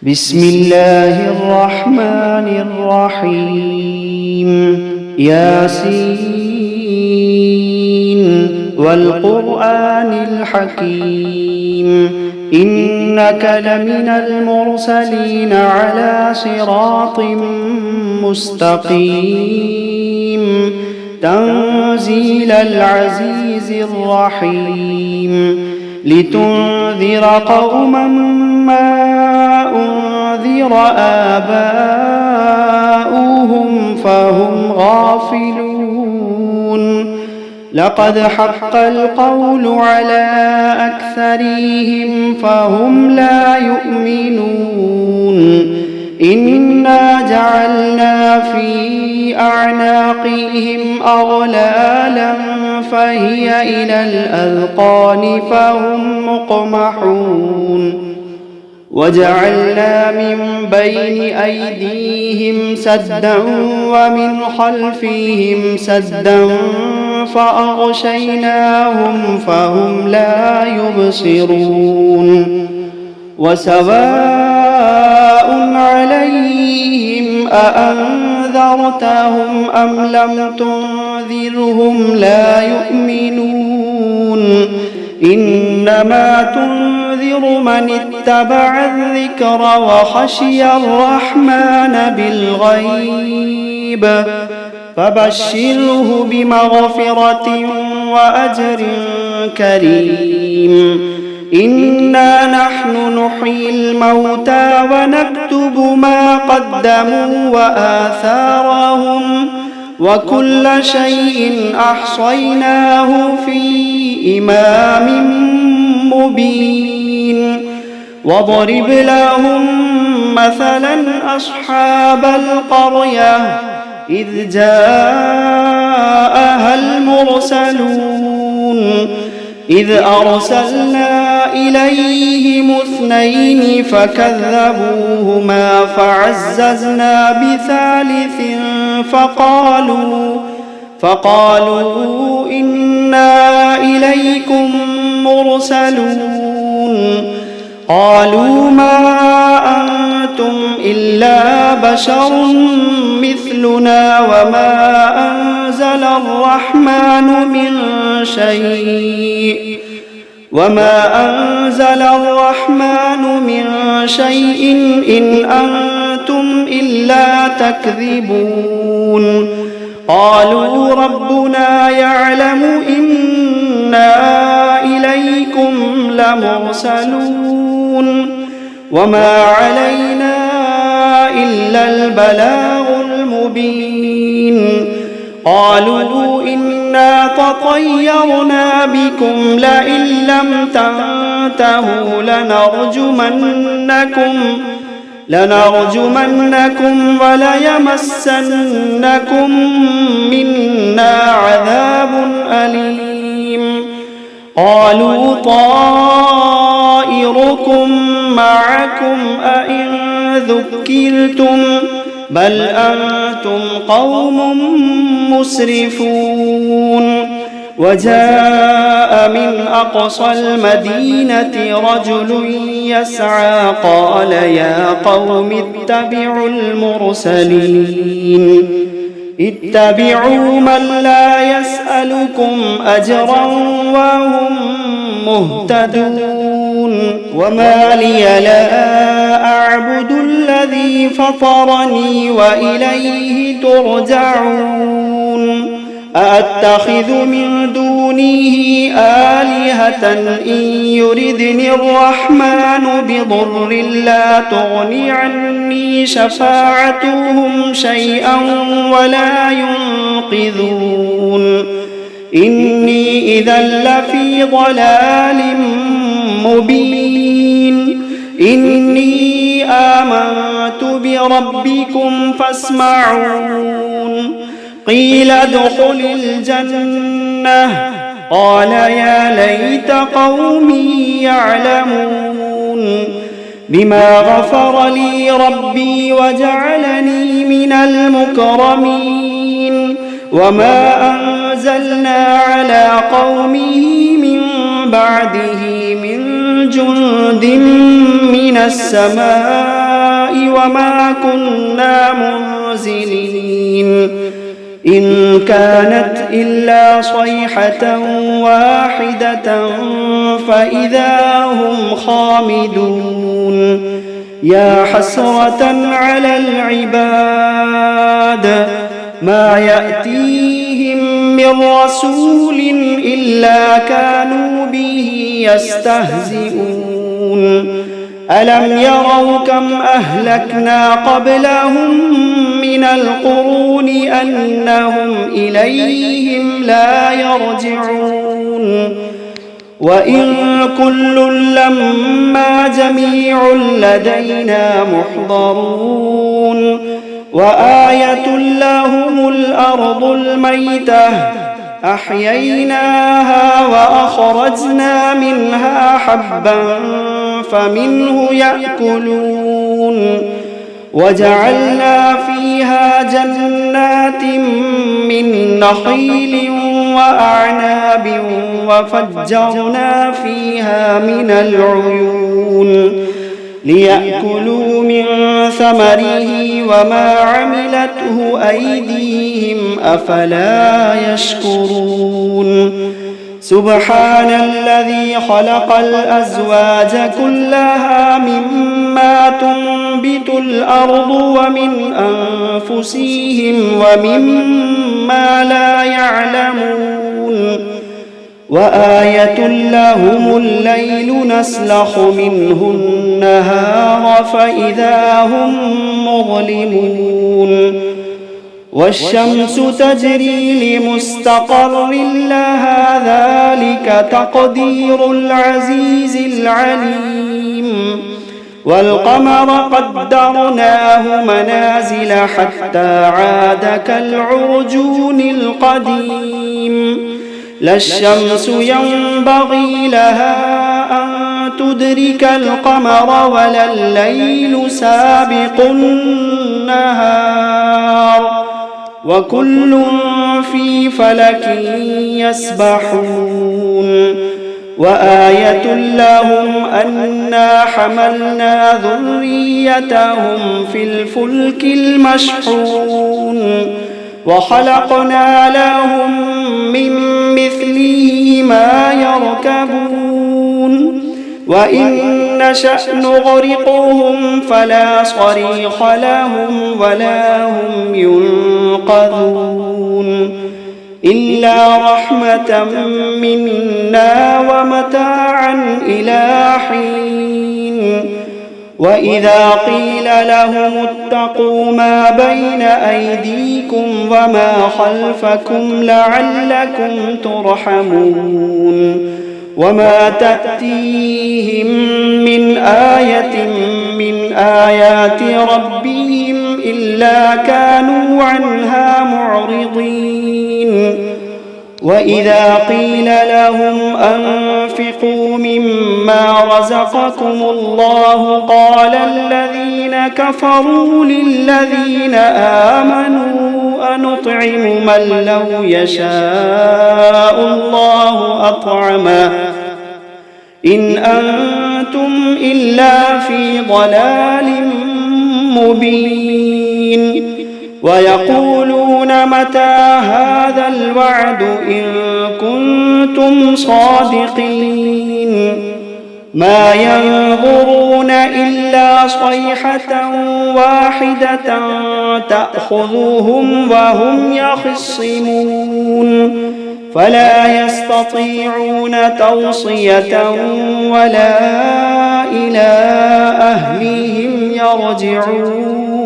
بسم الله الرحمن الرحيم ياسين والقرآن الحكيم إنك لمن المرسلين على صراط مستقيم تنزيل العزيز الرحيم لتنذر قوما ما أنذر آباؤهم فهم غافلون لقد حق القول على أكثرهم فهم لا يؤمنون إنا جعلنا في أعناقهم أغلالا فهي إلى الأذقان فهم مقمحون وجعلنا من بين أيديهم سدا ومن خلفهم سدا فأغشيناهم فهم لا يبصرون وسواء عليهم أأنذرتهم أم لم تنذرهم لا يؤمنون إنما تنذر من اتبع الذكر وخشي الرحمن بالغيب فبشره بمغفرة وأجر كريم إنا نحن نحيي الموتى ونكتب ما قدموا وآثارهم وكل شيء أحصيناه في إمام مبين واضرب لهم مثلا أصحاب القرية إذ جاءها المرسلون إذ أرسلنا إليهم اثنين فكذبوهما فعززنا بثالث فقالوا إنا إليكم مرسلون قالوا ما أنتم إلا بشر مثلنا وما أنزل الرحمن من شيء إن أنتم إلا تكذبون قالوا ربنا يعلم إنا إليكم لمرسلون وما علينا إلا البلاغ المبين قالوا إنا تطيرنا بكم لئن لم تنتهوا لنرجمنكم وليمسنكم منا عذاب أليم قالوا طائركم معكم أئن ذكرتم بل أنتم قوم مسرفون وجاء من أقصى المدينة رجل يسعى قال يا قوم اتبعوا من لا يسألكم أجرا وهم مهتدون وما لي لا أعبد الذي فطرني وإليه ترجعون أأتخذ من دونه آلهة إن يردني الرحمن بضر لا تغني عني شفاعتهم شيئا ولا ينقذون إني إذا لفي ضلال مبين إني آمنت بربكم فاسمعون قيل ادخل الجنة قال يا ليت قومي يعلمون بما غفر لي ربي وجعلني من المكرمين وما أنزلنا على قومه من بعده من جند من السماء وما كنا منزلين إن كانت إلا صيحة واحدة فإذا هم خامدون يا حسرة على العباد ما يأتيهم من رسول إلا كانوا به يستهزئون ألم يروا كم أهلكنا قبلهم من القرون أنهم إليهم لا يرجعون وإن كل لما جميع لدينا محضرون وآية لهم الأرض الميتة أحييناها وأخرجنا منها حبا فمنه يأكلون وجعلنا فيها جنات من نخيل وأعناب وفجرنا فيها من العيون ليأكلوا من ثمره وما عملته أيديهم أفلا يشكرون سبحان الذي خلق الأزواج كلها مما تنبت الأرض ومن أنفسهم ومما لا يعلمون وآية لهم الليل نسلخ منه النهار فإذا هم مظلمون والشمس تجري لمستقر لها ذلك تقدير العزيز العليم والقمر قدرناه منازل حتى عاد كالعرجون القديم لا الشمس ينبغي لها أن تدرك القمر ولا الليل سابق النهار وكل في فلك يسبحون وآية لهم أنا حملنا ذريتهم في الفلك المشحون وخلقنا لهم من مثله ما يركبون وإن نشأ نغرقهم فلا صريخ لهم ولا هم ينقذون إلا رحمة منا ومتاعا إلى حين وإذا قيل لهم اتقوا ما بين أيديكم وما خلفكم لعلكم ترحمون وما تأتيهم من آية من آيات ربهم إلا كانوا عنها معرضين وإذا قيل لهم أنفقوا مما رزقكم الله قال الذين كفروا للذين آمنوا أنطعم من لو يشاء الله أطعمه إن أنتم إلا في ضلال مبين ويقولون متى هذا الوعد إن كنتم صادقين ما ينظرون إلا صيحة واحدة تأخذهم وهم يخصمون فلا يستطيعون توصية ولا إلى أهلهم يرجعون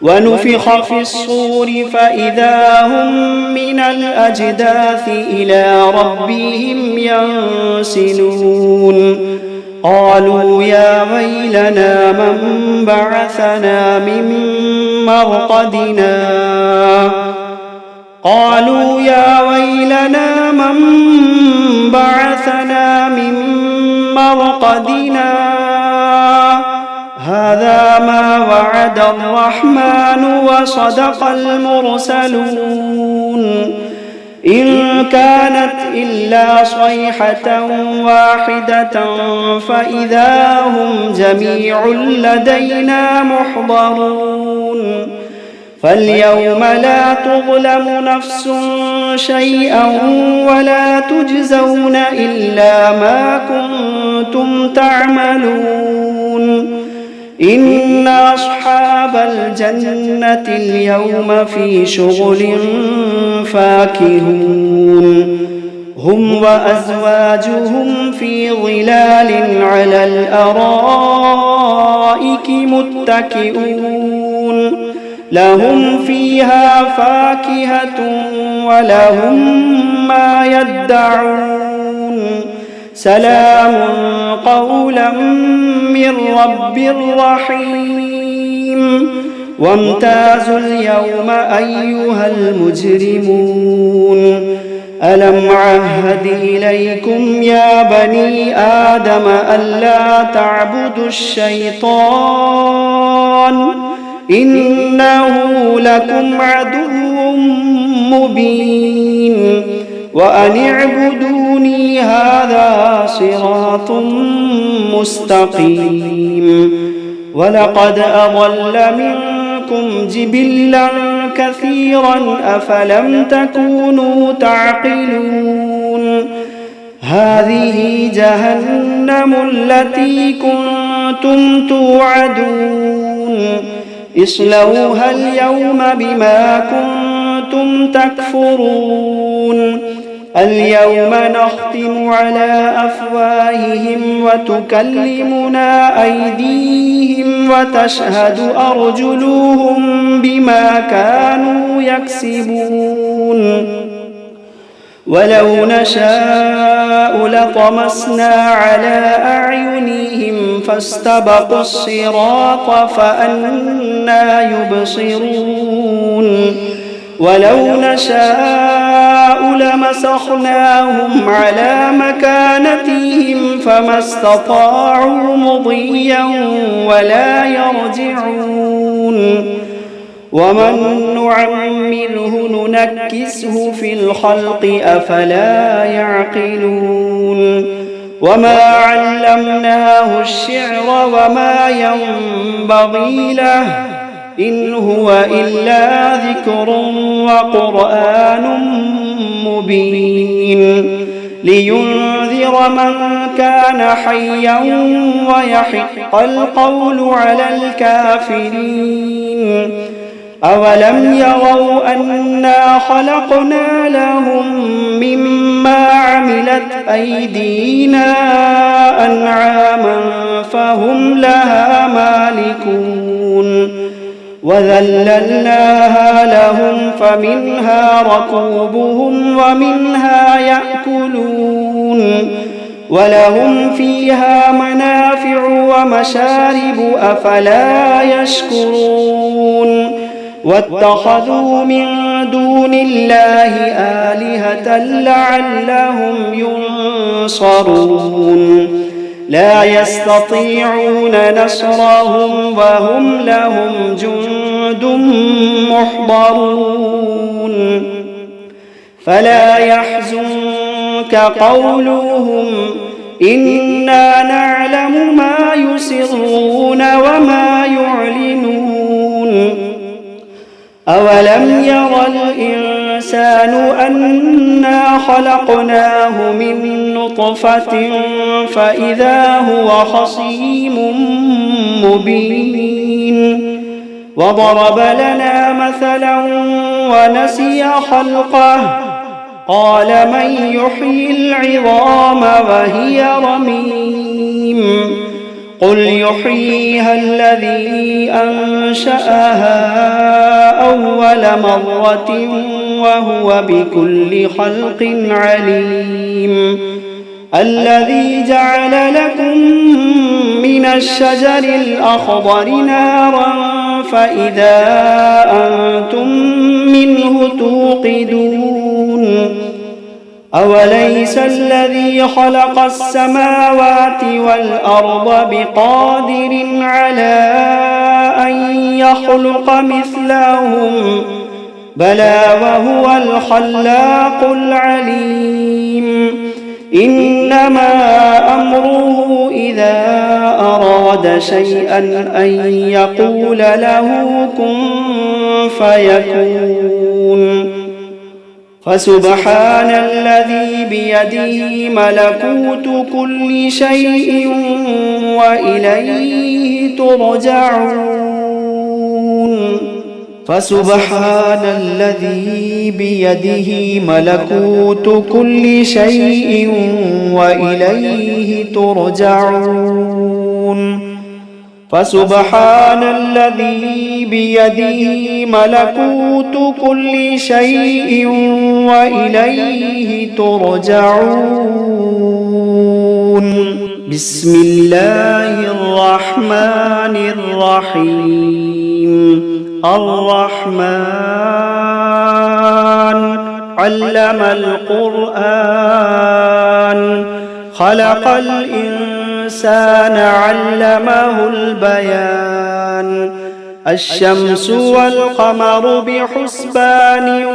ونفخ في الصور فإذا هم من الأجداث إلى ربهم ينسلون قالوا يا ويلنا من بعثنا من مرقدنا قالوا يا ويلنا من بعثنا من مرقدنا هذا ما وعد الرحمن وصدق المرسلون إن كانت إلا صيحة واحدة فإذا هم جميع لدينا محضرون فاليوم لا تظلم نفس شيئا ولا تجزون إلا ما كنتم تعملون إن أصحاب الجنة اليوم في شغل فاكهون هم وأزواجهم في ظلال على الأرائك متكئون لهم فيها فاكهة ولهم ما يدعون سلام قولا من رب رحيم وامتازوا اليوم أيها المجرمون ألم عهد إليكم يا بني آدم ألا تعبدوا الشيطان إنه لكم عدو مبين وأن اعبدوني هذا صراط مستقيم ولقد أضل منكم جبلا كثيرا أفلم تكونوا تعقلون هذه جهنم التي كنتم توعدون اصلوها اليوم بما كنتم تكفرون اليوم نختم على أفواههم وتكلمنا أيديهم وتشهد أرجلهم بما كانوا يكسبون ولو نشاء لطمسنا على أعينهم فاستبقوا الصراط فأنى يبصرون ولو نشاء لمسخناهم على مكانتهم فما استطاعوا مضيا ولا يرجعون ومن نعمره ننكسه في الخلق أفلا يعقلون وما علمناه الشعر وما ينبغي له إن هو إلا ذكر وقرآن مبين لينذر من كان حيا ويحق القول على الكافرين أولم يروا أنا خلقنا لهم مما عملت أيدينا أنعاما فهم لها مالكون وذللناها لهم فمنها ركوبهم ومنها يأكلون ولهم فيها منافع ومشارب أفلا يشكرون واتخذوا من دون الله آلهة لعلهم ينصرون لا يستطيعون نصرهم وهم لهم جند محضرون فلا يحزنك قولهم إنا نعلم ما يسرون وما يعلنون أولم ير الإنسان أنا خلقناه من نطفة فإذا هو خصيم مبين وضرب لنا مثلا ونسي خلقه قال من يحيي العظام وهي رميم قل يحييها الذي أنشأها أول مرة وهو بكل خلق عليم الذي جعل لكم من الشجر الأخضر نارا فإذا أنتم منه توقدون أوليس الذي خلق السماوات والأرض بقادر على أن يخلق مثلهم بلى وهو الخلاق العليم إنما أمره إذا أراد شيئا أن يقول له كن فيكون فسبحان الذي بيده ملكوت كل شيء وإليه ترجعون فسبحان الذي بيده ملكوت كل شيء وإليه ترجعون فسبحان الذي بيده ملكوت كل شيء وإليه ترجعون بسم الله الرحمن الرحيم الرحمن علم القرآن خلق الإنسان علمه البيان الشمس والقمر بحسبان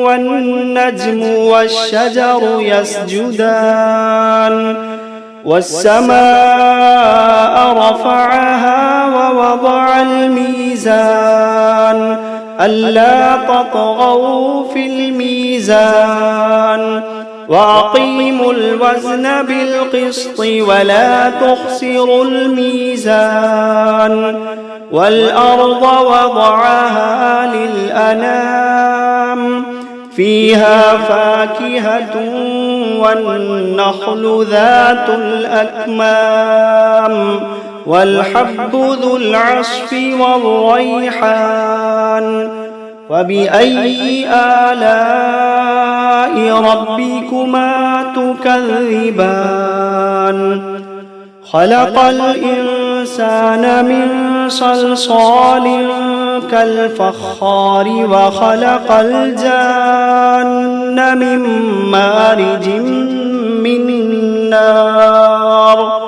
والنجم والشجر يسجدان والسماء رفعها ووضع الميزان ألا تطغوا في الميزان وأقيموا الوزن بالقسط ولا تخسروا الميزان والأرض وضعها للأنام فيها فاكهة والنخل ذات الأكمام والحب ذو العصف والريحان فبأي آلاء ربكما تكذبان خلق الإنسان من صلصال كالفخار وخلق الجان من مارج من نار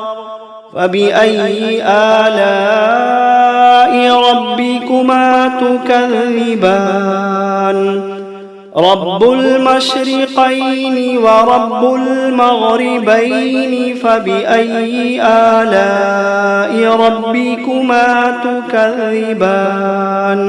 فبأي آلاء ربكما تكذبان رب المشرقين ورب المغربين فبأي آلاء ربكما تكذبان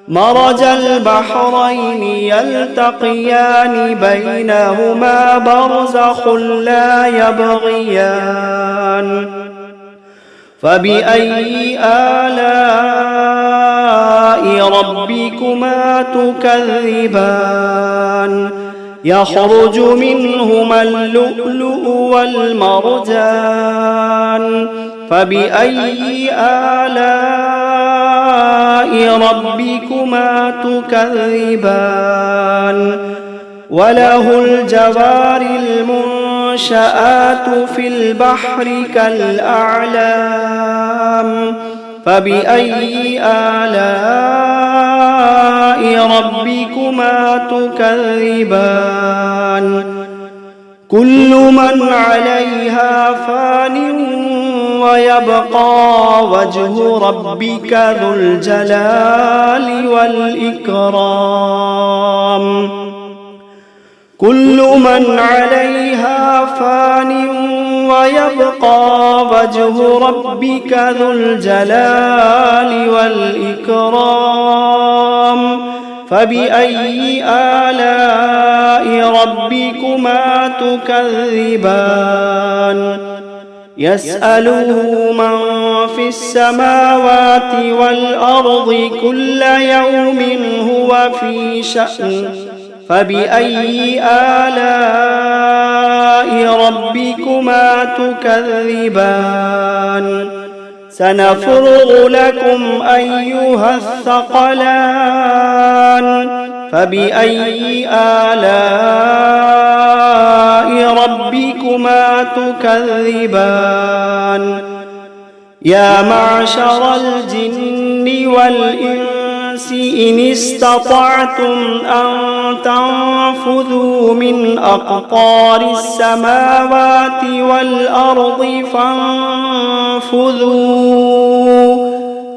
مرج البحرين يلتقيان بينهما برزخ لا يبغيان فبأي آلاء ربكما تكذبان يخرج منهما اللؤلؤ والمرجان فبأي آلاء ربكما تكذبان وله الجوار المنشآت في البحر كالأعلام فبأي آلاء ربكما تكذبان كل من عليها فان ويبقى وجه ربك ذو الجلال والإكرام كل من عليها فان ويبقى وجه ربك ذو الجلال والإكرام فبأي آلاء ربكما تكذبان يسأله من في السماوات والأرض كل يوم هو في شأن فبأي آلاء ربكما تكذبان سنفرغ لكم أيها الثقلان فبأي آلاء ربكما تكذبان يا معشر الجن والإنس إن استطعتم أن تنفذوا من أقطار السماوات والأرض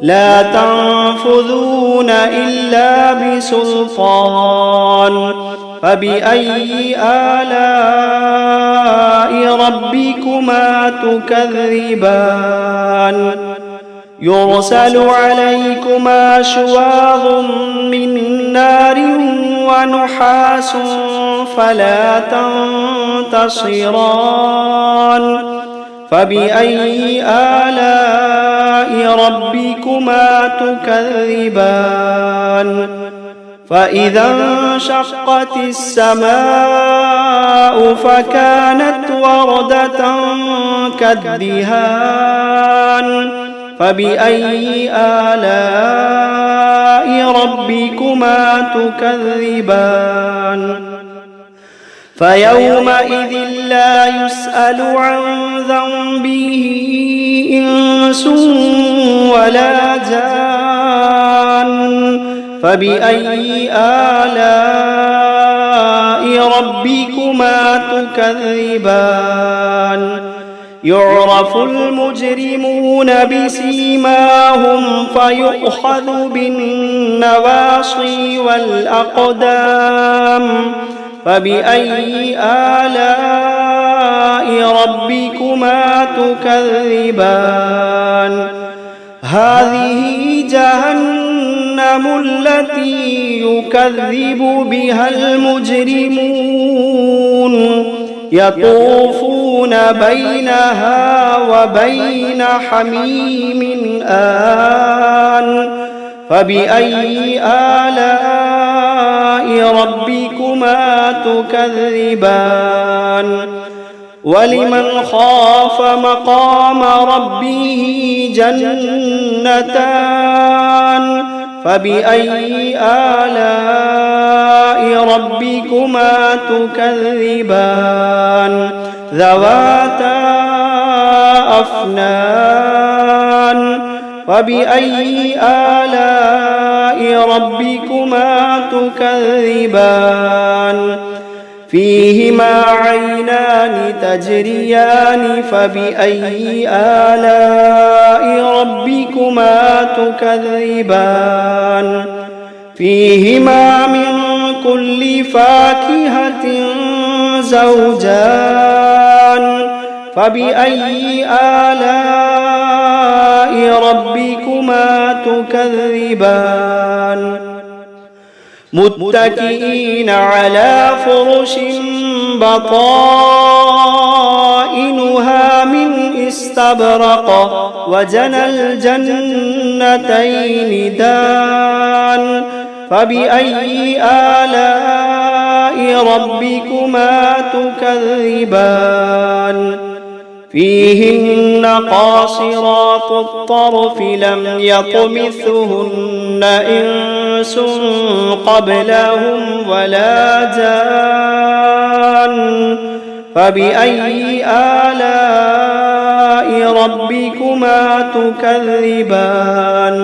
لا تنفذون إلا بسلطان فبأي آلاء ربكما تكذبان يرسل عليكما شواظ من نار ونحاس فلا تنتصران فبأي آلاء ربكما تكذبان فإذا انشقت السماء فكانت وردة كالدهان فبأي آلاء ربكما تكذبان فيومئذ لا يسأل عن ذنبه إنس ولا جان فبأي آلاء ربكما تكذبان يعرف المجرمون بسيماهم فيؤخذ بالنواصي والأقدام فبأي آلاء ربكما تكذبان هذه جهنم التي يكذب بها المجرمون يطوفون بينها وبين حميم آن فبأي آلاء ربكما تكذبان ولمن خاف مقام ربه جنتان فبأي آلاء ربكما تكذبان ذواتا أفنان فبأي آلاء ربكما تكذبان فيهما عينان تجريان فبأي آلاء ربكما تكذبان فيهما من كل فاكهة زوجان فبأي آلاء ربكما تكذبان متكئين على فرش بطائنها من استبرق وجنى الجنتين دان فبأي آلاء ربكما تكذبان فيهن قاصرات الطرف لم يطمثهن إنس قبلهم ولا جان فبأي آلاء ربكما تكذبان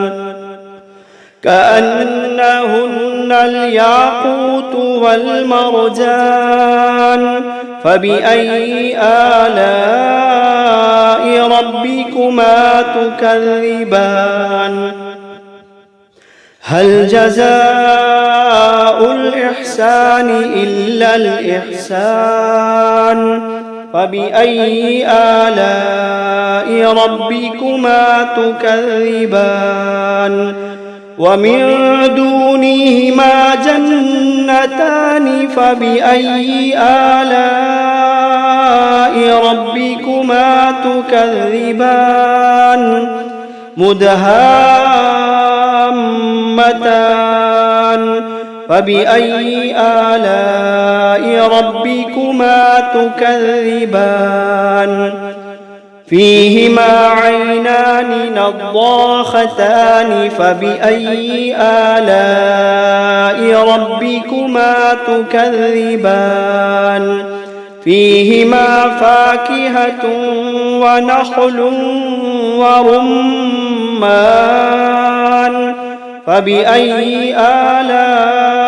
كأنهن الياقوت والمرجان فبأي آلاء ربكما تكذبان هل جزاء الإحسان إلا الإحسان فبأي آلاء ربكما تكذبان ومن دونهما جنتان فبأي آلاء ربكما تكذبان مدهامتان فبأي آلاء ربكما تكذبان فيهما عينان نضاختان فبأي آلاء ربكما تكذبان فيهما فاكهة ونخل ورمان فبأي آلاء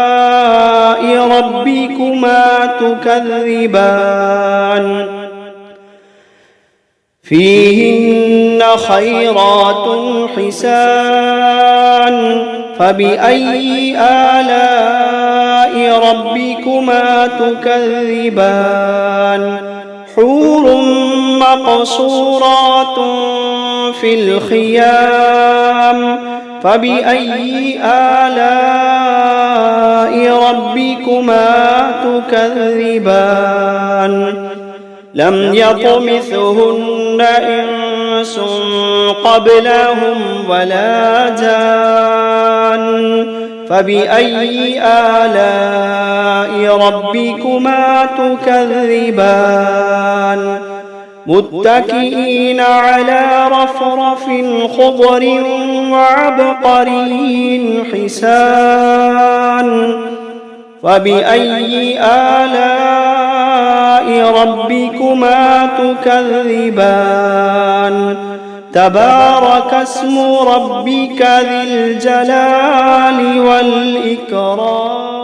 ربكما تكذبان فيهن خيرات حسان فبأي آلاء ربكما تكذبان حور مقصورات في الخيام فبأي آلاء ربكما تكذبان لم يطمثهن إنس قبلهم ولا جان فبأي آلاء ربكما تكذبان متكئين على رفرف خضر وعبقري حسان فبأي آلاء ربكما تكذبان تبارك اسم ربك ذي الجلال والإكرام